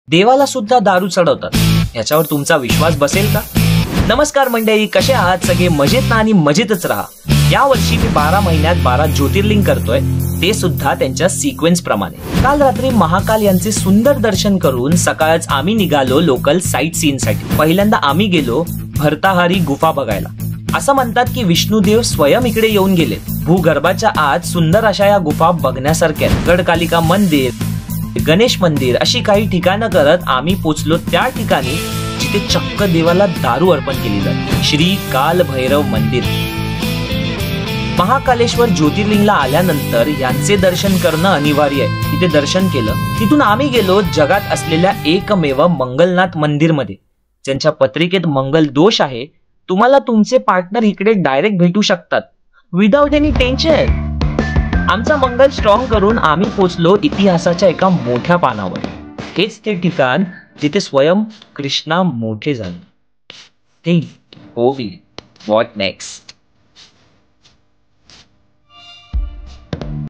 देवाला सुद्धा दारू चढवतात। याच्यावर तुमचा विश्वास बसेल का? नमस्कार मंडळी, कसे आहात सगळे? मजेत ना? आणि मजेतच राहा। या वर्षी मी 12 महिन्यात 12 ज्योतिर्लिंग करतोय, ते सुद्धा त्यांच्या सिक्वेन्स प्रमाणे। काल रात्री महाकाल यांचे सुंदर दर्शन करून सकाळच आम्ही निघालो लोकल साईट सीन साठी। पहिल्यांदा आम्ही गेलो भर्ताहारी गुफा बघायला। असं म्हणतात की विष्णुदेव स्वयं इकडे येऊन गेले। भूगर्भाच्या आत सुंदर अशा या गुफा बघण्यासारख्या। गडकालिका मंदिर, गणेश मंदिर अशी काही ठिकाणं करत आम्ही पोचलो त्या ठिकाणी जिथे चक्क देवाला दारू अर्पण केली जाते, श्री काल भैरव मंदिर। महाकालेश्वर ज्योतिर्लिंगला आल्यानंतर यांचे दर्शन करणं अनिवार्य आहे। तिथे दर्शन केलं, तिथून आम्ही गेलो जगात असलेल्या एकमेव मंगलनाथ मंदिर मध्ये, ज्यांच्या पत्रिकेत मंगल दोष आहे। तुम्हाला तुमचे पार्टनर इकडे डायरेक्ट भेटू शकतात विदाउट एनी टेन्शन। आमचा मंगल स्ट्रॉंग करून आम्ही पोचलो इतिहासाच्या एका मोठ्या पानावर। हेच ते ठिकाण जिथे स्वयं कृष्णा मोठे झाले। ते होईल व्हॉट नेक्स्ट।